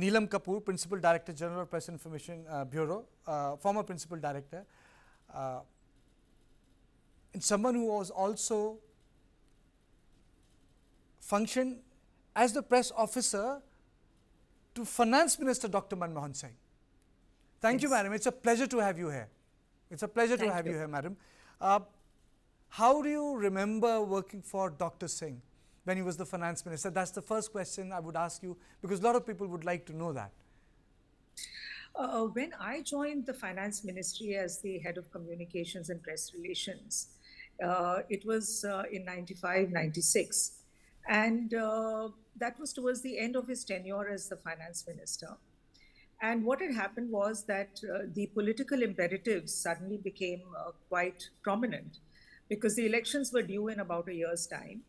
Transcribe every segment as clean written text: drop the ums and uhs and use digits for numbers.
Neelam Kapur, Principal Director General, Press Information Bureau, former Principal Director, uh, and someone who was also functioned as the press officer to Finance Minister Dr. Manmohan Singh. Thank you, Yes. madam. It's a pleasure to have you here. It's a pleasure to Thank have you you. here, madam. Uh, how do you remember working for Dr. Singh when he was the finance minister? That's the first question I would ask you, because a lot of people would like to know that. When I joined the finance ministry as the head of communications and press relations, it was in 95, 96. And that was towards the end of his tenure as the finance minister. And what had happened was that the political imperatives suddenly became quite prominent because the elections were due in about a year's time.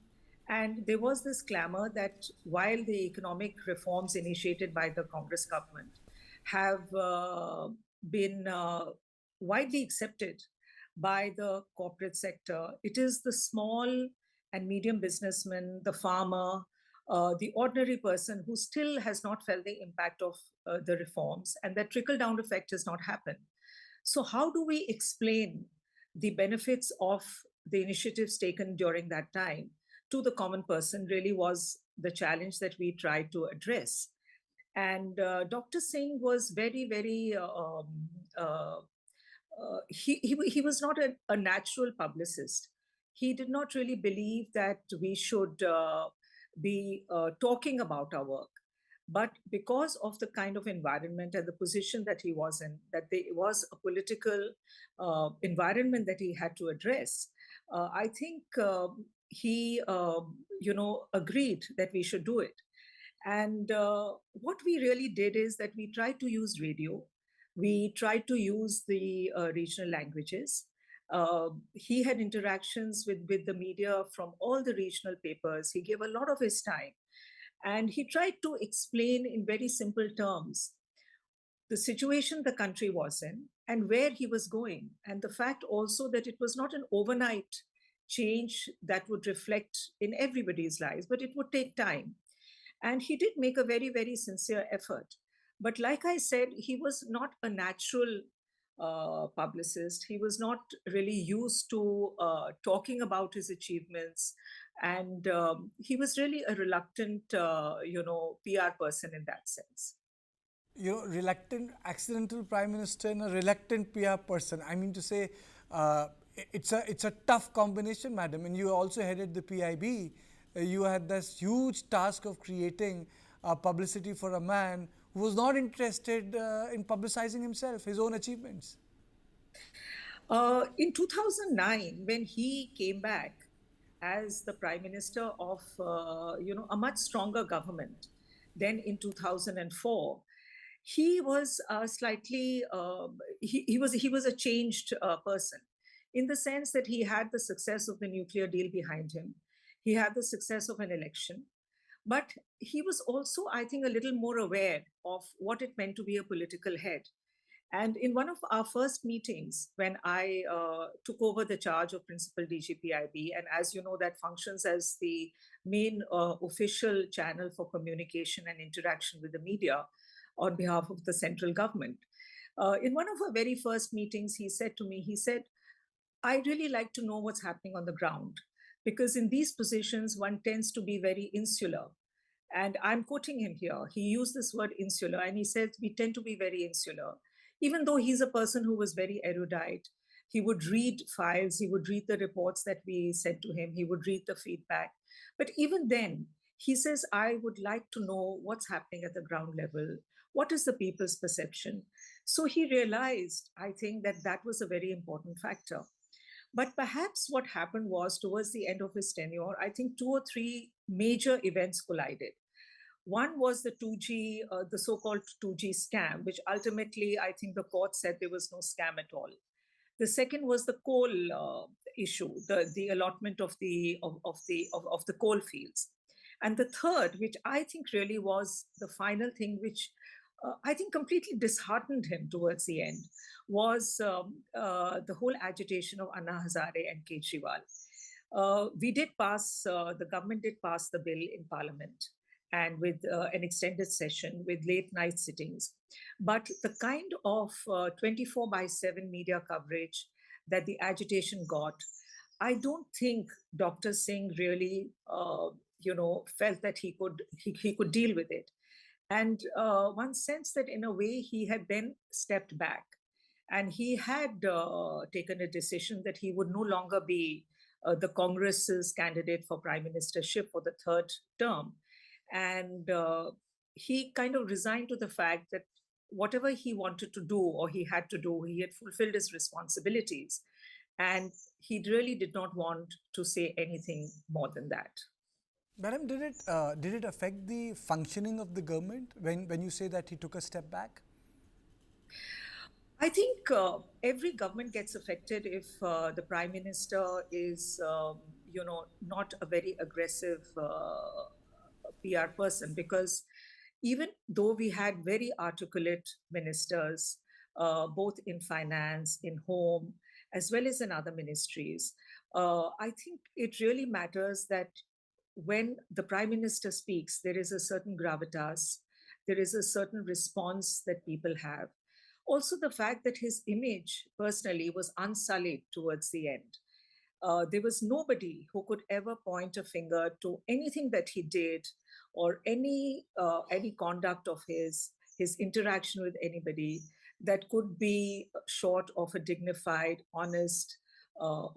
And there was this clamor that while the economic reforms initiated by the Congress government have been widely accepted by the corporate sector, it is the small and medium businessman, the farmer, the ordinary person who still has not felt the impact of the reforms, and that trickle down effect has not happened. So, how do we explain the benefits of the initiatives taken during that time to the common person? Really was the challenge that we tried to address. And Dr. Singh was very, very uh, he was not a natural publicist. He did not really believe that we should be talking about our work. But because of the kind of environment and the position that he was in, that there was a political environment that he had to address, I think he, agreed that we should do it. And what we really did is that we tried to use radio, we tried to use the regional languages. He had interactions with the media from all the regional papers. He gave a lot of his time. And he tried to explain in very simple terms the situation the country was in and where he was going. And the fact also that it was not an overnight change that would reflect in everybody's lives, but it would take time. And he did make a very, very sincere effort. But like I said, he was not a natural publicist. He was not really used to talking about his achievements. And he was really a reluctant, PR person in that sense. Reluctant accidental prime minister and a reluctant PR person. I mean to say, it's a tough combination, madam. And you also headed the PIB. You had this huge task of creating publicity for a man who was not interested in publicizing himself, his own achievements. In 2009, when he came back as the prime minister of a much stronger government than in 2004, he was slightly he was a changed person in the sense that he had the success of the nuclear deal behind him. He had the success of an election, but he was also, I think, a little more aware of what it meant to be a political head. And in one of our first meetings, when I took over the charge of Principal DG PIB, and as you know, that functions as the main official channel for communication and interaction with the media on behalf of the central government. In one of our very first meetings, he said to me, he said, I really like to know what's happening on the ground, because in these positions, one tends to be very insular. And I'm quoting him here. He used this word insular, and he said, we tend to be very insular. Even though he's a person who was very erudite, he would read files, he would read the reports that we sent to him, he would read the feedback. But even then, he says, I would like to know what's happening at the ground level. What is the people's perception? So he realized, I think, that that was a very important factor. But perhaps what happened was towards the end of his tenure, I think two or three major events collided. One was the 2G, the so called 2G scam, which ultimately I think the court said there was no scam at all. The second was the coal issue, the allotment of the coal fields. And the third, which I think really was the final thing, which I think completely disheartened him towards the end, was the whole agitation of Anna Hazare and Kejriwal. The government did pass the bill in Parliament. and with an extended session with late night sittings. But the kind of 24 by 7 media coverage that the agitation got, I don't think Dr. Singh really, felt that he could deal with it. And one sense that in a way he had then stepped back and he had taken a decision that he would no longer be the Congress's candidate for prime ministership for the third term. And he kind of resigned to the fact that whatever he wanted to do or he had to do, he had fulfilled his responsibilities. And he really did not want to say anything more than that. Madam, did it affect the functioning of the government when you say that he took a step back? I think every government gets affected if the prime minister is, not a very aggressive PR person. Because even though we had very articulate ministers, both in finance, in home, as well as in other ministries, I think it really matters that when the prime minister speaks, there is a certain gravitas, there is a certain response that people have. Also, the fact that his image personally was unsullied towards the end. There was nobody who could ever point a finger to anything that he did or any conduct of his interaction with anybody that could be short of a dignified, honest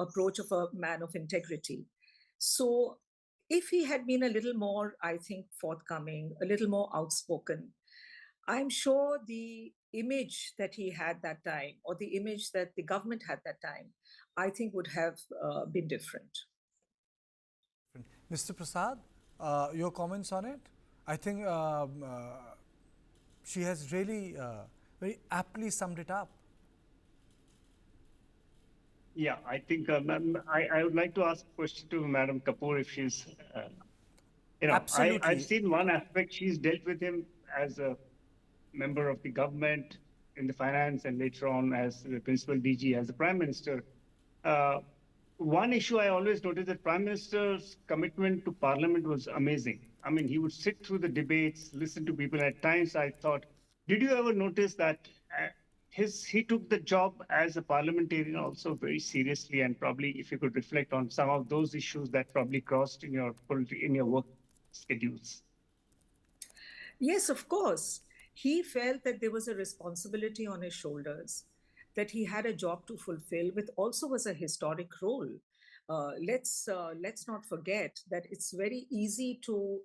approach of a man of integrity. So, if he had been a little more, I think, forthcoming, a little more outspoken, I'm sure the image that he had that time, or the image that the government had that time, I think would have been different. Mr. Prasad, your comments on it? I think she has really very aptly summed it up. Yeah, I think I would like to ask a question to Madam Kapur if she's, Absolutely. I've seen one aspect. She's dealt with him as a member of the government in the finance and later on as the principal DG, as the prime minister. One issue I always noticed that prime minister's commitment to parliament was amazing. I mean, he would sit through the debates, listen to people. At times I thought, did you ever notice that he took the job as a parliamentarian also very seriously, and probably if you could reflect on some of those issues that probably crossed in your work schedules. Yes, of course. He felt that there was a responsibility on his shoulders, that he had a job to fulfill, which also was a historic role. Let's not forget that it's very easy to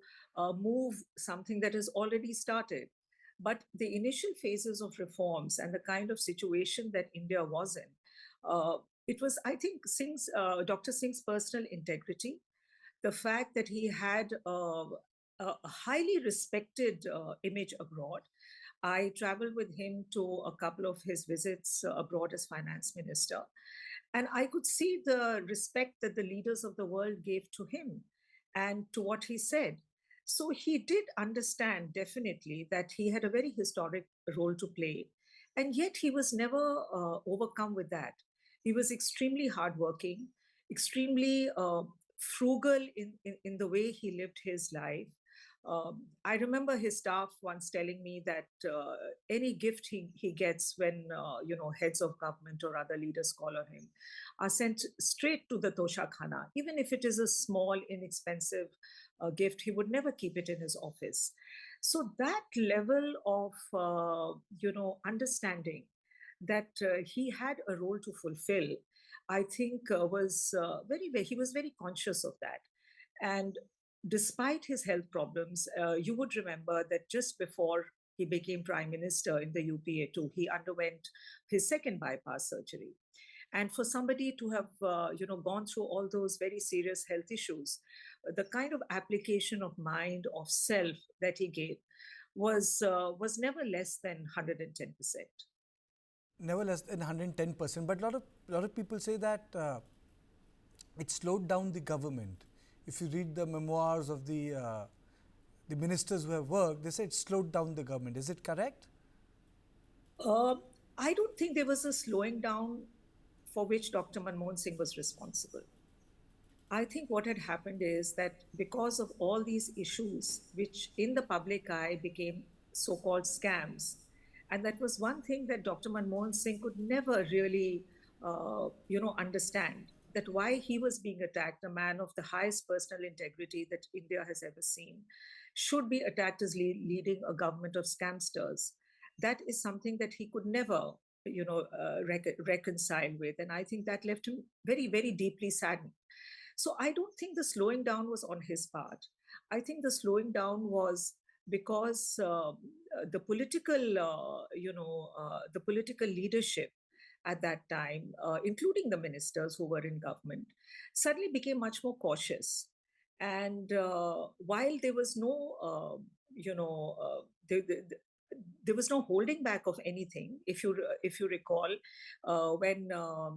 move something that has already started. But the initial phases of reforms and the kind of situation that India was in, it was, I think, Dr. Singh's personal integrity, the fact that he had a highly respected image abroad. I traveled with him to a couple of his visits abroad as finance minister. And I could see the respect that the leaders of the world gave to him and to what he said. So he did understand definitely that he had a very historic role to play. And yet he was never overcome with that. He was extremely hardworking, extremely frugal in the way he lived his life. I remember his staff once telling me that any gift he gets when heads of government or other leaders call on him are sent straight to the tosha khana. Even if it is a small, inexpensive gift, he would never keep it in his office. So that level of understanding that he had a role to fulfill, I think was he was very conscious of that. And despite his health problems, you would remember that just before he became prime minister in the UPA2, he underwent his second bypass surgery. And for somebody to have, gone through all those very serious health issues, the kind of application of mind, of self that he gave was never less than 110%. Never less than 110%. But a lot of people say that it slowed down the government. If you read the memoirs of the ministers who have worked, they say it slowed down the government. Is it correct? I don't think there was a slowing down for which Dr. Manmohan Singh was responsible. I think what had happened is that because of all these issues, which in the public eye became so called scams, and that was one thing that Dr. Manmohan Singh could never really, understand that why he was being attacked, a man of the highest personal integrity that India has ever seen, should be attacked as leading a government of scamsters. That is something that he could never, reconcile with. And I think that left him very, very deeply saddened. So I don't think the slowing down was on his part. I think the slowing down was because the political leadership at that time, including the ministers who were in government, suddenly became much more cautious. And while there was no, you know, there was no holding back of anything. If you recall, when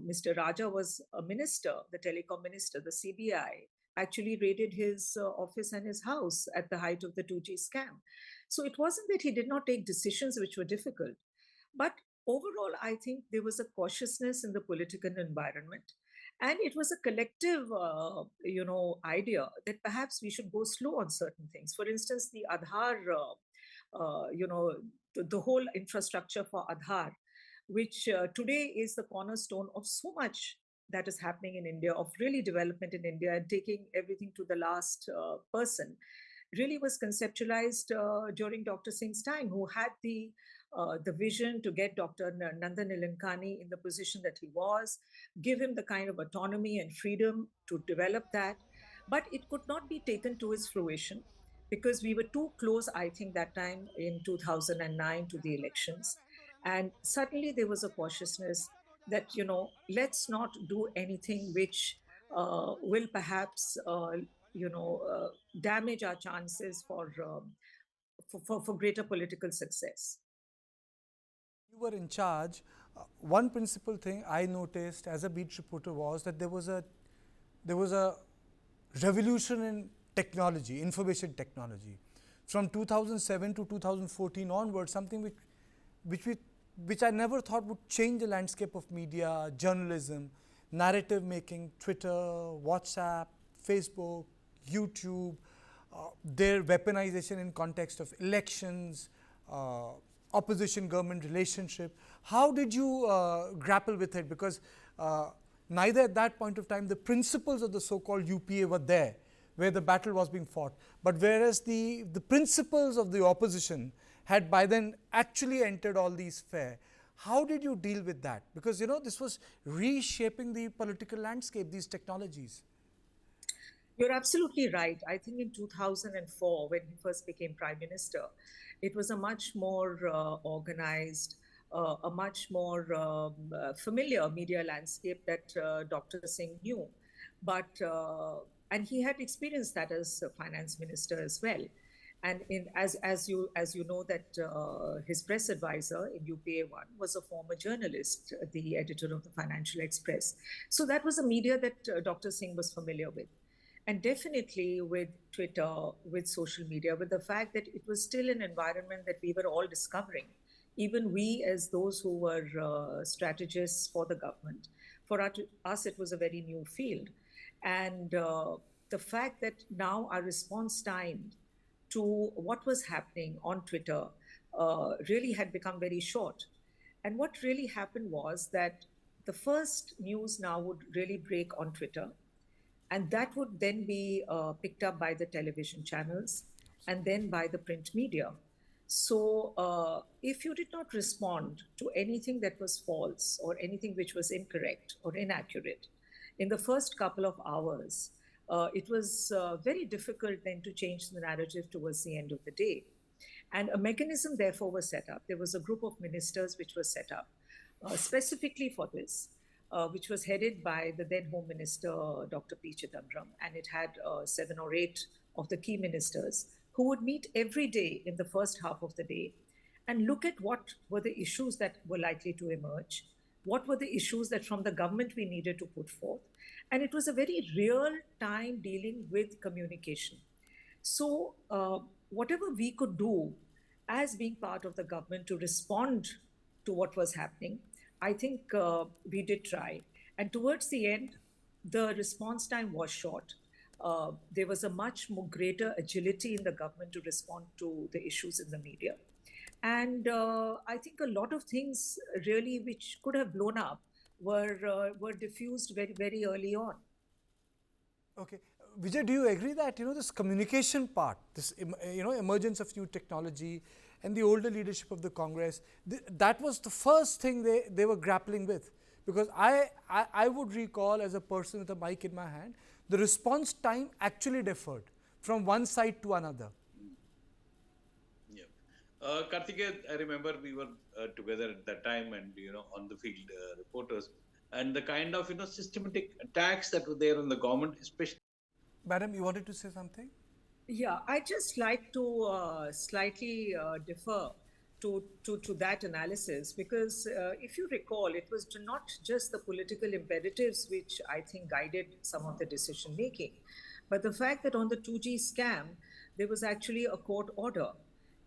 Mr. Raja was a minister, the telecom minister, the CBI actually raided his office and his house at the height of the 2G scam. So it wasn't that he did not take decisions which were difficult, but overall, I think there was a cautiousness in the political environment. And it was a collective, idea that perhaps we should go slow on certain things. For instance, the Aadhaar, the whole infrastructure for Aadhaar, which today is the cornerstone of so much that is happening in India, of really development in India and taking everything to the last person, really was conceptualized during Dr. Singh's time, who had the vision to get Dr. Nandan Nilekani in the position that he was, give him the kind of autonomy and freedom to develop that. But it could not be taken to its fruition because we were too close, I think, that time in 2009 to the elections. And suddenly there was a cautiousness that, let's not do anything which will perhaps, damage our chances for greater political success. You were in charge. One principal thing I noticed as a beat reporter was that there was a revolution in technology, information technology. From 2007 to 2014 onwards, something which, we, which I never thought would change the landscape of media, journalism, narrative making, Twitter, WhatsApp, Facebook, YouTube, their weaponization in context of elections, opposition government relationship. How did you grapple with it? Because neither at that point of time the principles of the so-called UPA were there where the battle was being fought, but whereas the principles of the opposition had by then actually entered all these sphere. How did you deal with that? Because this was reshaping the political landscape, these technologies. You're absolutely right. I think in 2004, when he first became prime minister, it was a much more organized, a much more familiar media landscape that Dr. Singh knew. And he had experienced that as a finance minister as well. And as you know that his press advisor in UPA1 was a former journalist, the editor of the Financial Express. So that was a media that Dr. Singh was familiar with. And definitely with Twitter, with social media, with the fact that it was still an environment that we were all discovering, even we as those who were strategists for the government. For us, it was a very new field. And the fact that now our response time to what was happening on Twitter really had become very short. And what really happened was that the first news now would really break on Twitter, and that would then be picked up by the television channels and then by the print media. So if you did not respond to anything that was false or anything which was incorrect or inaccurate in the first couple of hours, it was very difficult then to change the narrative towards the end of the day. And a mechanism, therefore, was set up. There was a group of ministers which was set up specifically for this, which was headed by the then Home Minister, Dr. P. Chidambaram, and it had 7 or 8 of the key ministers who would meet every day in the first half of the day and look at what were the issues that were likely to emerge, what were the issues that from the government we needed to put forth. And it was a very real time dealing with communication. So, whatever we could do as being part of the government to respond to what was happening, I think we did try. And towards the end, the response time was short. There was a much more greater agility in the government to respond to the issues in the media. And I think a lot of things really which could have blown up were diffused very, very early on. Okay. Vijay, do you agree that, this communication part, this, emergence of new technology and the older leadership of the Congress, that was the first thing they were grappling with? Because I would recall, as a person with a mic in my hand, the response time actually differed from one side to another. Yeah. Karthikeya, I remember we were together at that time and, on the field reporters, and the kind of, systematic attacks that were there on the government, especially. Madam, you wanted to say something? Yeah, I just like to slightly defer to that analysis because if you recall, it was not just the political imperatives which I think guided some of the decision making, but the fact that on the 2G scam, there was actually a court order.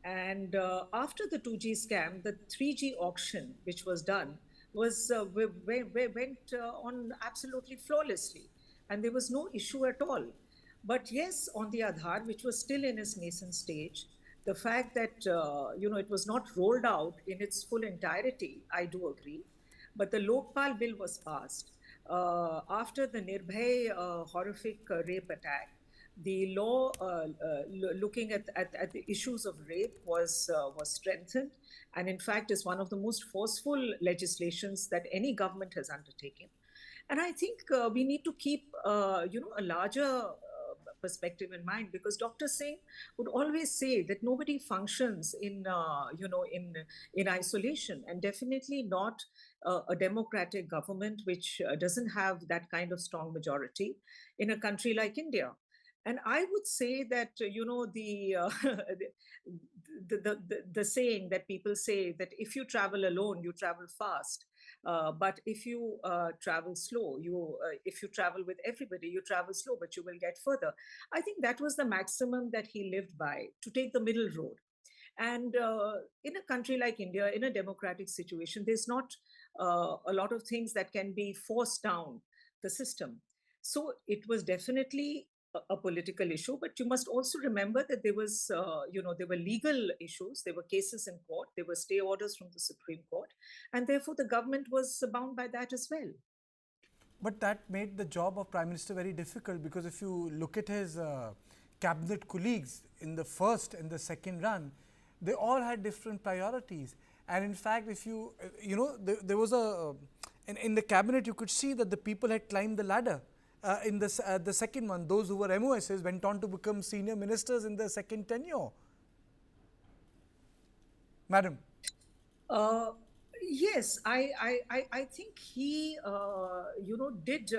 And after the 2G scam, the 3G auction, which was done, was went on absolutely flawlessly, and there was no issue at all. But yes, on the Aadhaar, which was still in its nascent stage, the fact that it was not rolled out in its full entirety, I do agree. But the Lokpal bill was passed after the Nirbhay horrific rape attack. The law looking at the issues of rape was strengthened, and in fact is one of the most forceful legislations that any government has undertaken. And I think we need to keep a larger perspective in mind, because Dr. Singh would always say that nobody functions in isolation, and definitely not a democratic government which doesn't have that kind of strong majority in a country like India. And I would say that the saying that people say that if you travel alone, you travel fast. But if you travel slow, if you travel with everybody, you travel slow, but you will get further. I think that was the maximum that he lived by, to take the middle road. And in a country like India, in a democratic situation, there's not a lot of things that can be forced down the system. So it was definitely a political issue, but you must also remember that there was, there were legal issues, there were cases in court, there were stay orders from the Supreme Court, and therefore the government was bound by that as well. But that made the job of Prime Minister very difficult, because if you look at his cabinet colleagues in the first and the second run, they all had different priorities. And in fact, if you, there was in the cabinet, you could see that the people had climbed the ladder. In the second one, those who were MOSs went on to become senior ministers in the second tenure. Madam. Yes, I think he, did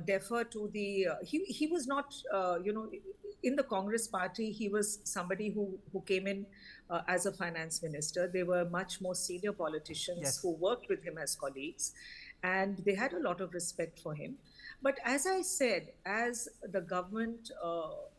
defer to the. He was not, in the Congress party. He was somebody who came in as a finance minister. There were much more senior politicians Yes. who worked with him as colleagues, and they had a lot of respect for him. But as I said, as the government,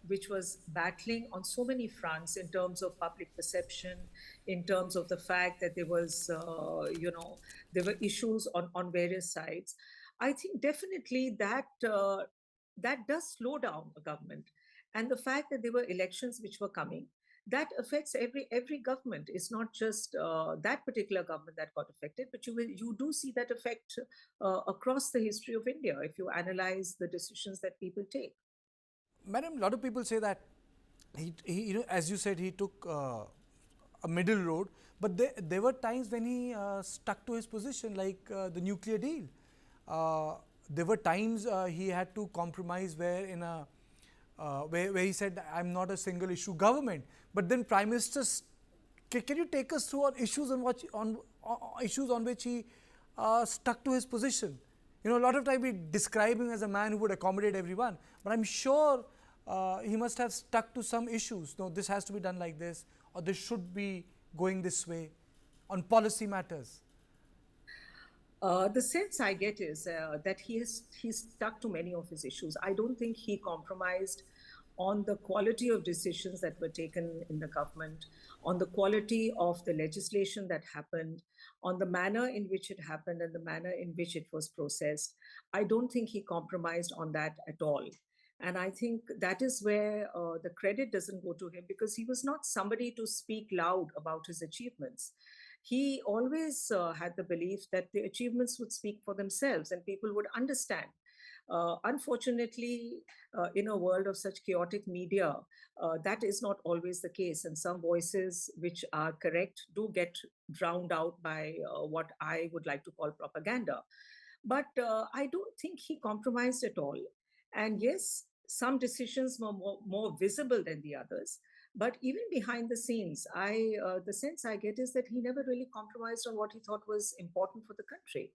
which was battling on so many fronts in terms of public perception, in terms of the fact that there was, there were issues on various sides, I think definitely that that does slow down a government. And the fact that there were elections which were coming, that affects every government. It's not just that particular government that got affected, but you do see that effect across the history of India if you analyze the decisions that people take. Madam, a lot of people say that he as you said, he took a middle road, but there were times when he stuck to his position, like the nuclear deal. There were times he had to compromise where in a where he said, I'm not a single issue government. But then Prime Minister, can you take us through issues on issues on which he stuck to his position? A lot of time we describe him as a man who would accommodate everyone, but I'm sure he must have stuck to some issues. No, this has to be done like this, or this should be going this way, on policy matters. The sense I get is that he's stuck to many of his issues. I don't think he compromised on the quality of decisions that were taken in the government, on the quality of the legislation that happened, on the manner in which it happened, and the manner in which it was processed. I don't think he compromised on that at all. And I think that is where the credit doesn't go to him, because he was not somebody to speak loud about his achievements. He always had the belief that the achievements would speak for themselves and people would understand. Unfortunately, in a world of such chaotic media, that is not always the case. And some voices which are correct do get drowned out by what I would like to call propaganda. But I don't think he compromised at all. And yes, some decisions were more visible than the others. But even behind the scenes, the sense I get is that he never really compromised on what he thought was important for the country.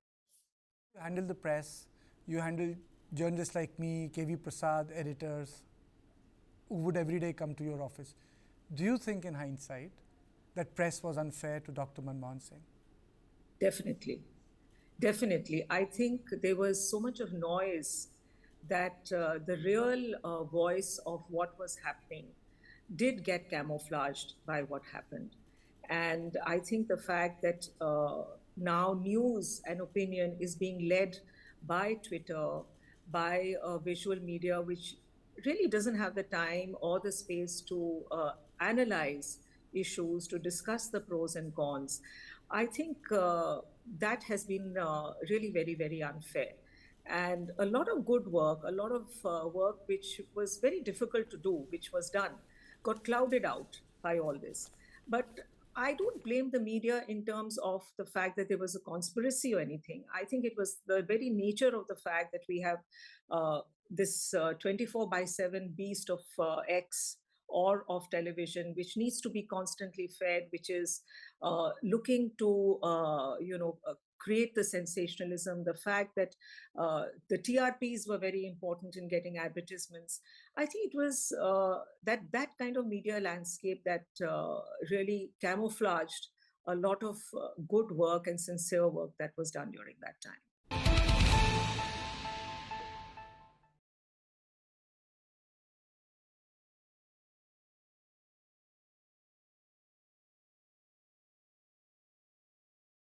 You handle the press, you handle journalists like me, KV Prasad, editors, who would every day come to your office. Do you think in hindsight that press was unfair to Dr. Manmohan Singh? Definitely. Definitely. I think there was so much of noise that the real voice of what was happening did get camouflaged by what happened. And I think the fact that now news and opinion is being led by Twitter, by visual media, which really doesn't have the time or the space to analyze issues, to discuss the pros and cons. I think that has been really very, very unfair. And a lot of good work, a lot of work which was very difficult to do, which was done, got clouded out by all this. But I don't blame the media in terms of the fact that there was a conspiracy or anything. I think it was the very nature of the fact that we have this 24/7 beast of X or of television, which needs to be constantly fed, which is looking to, create the sensationalism, the fact that the TRPs were very important in getting advertisements. I think it was that kind of media landscape that really camouflaged a lot of good work and sincere work that was done during that time.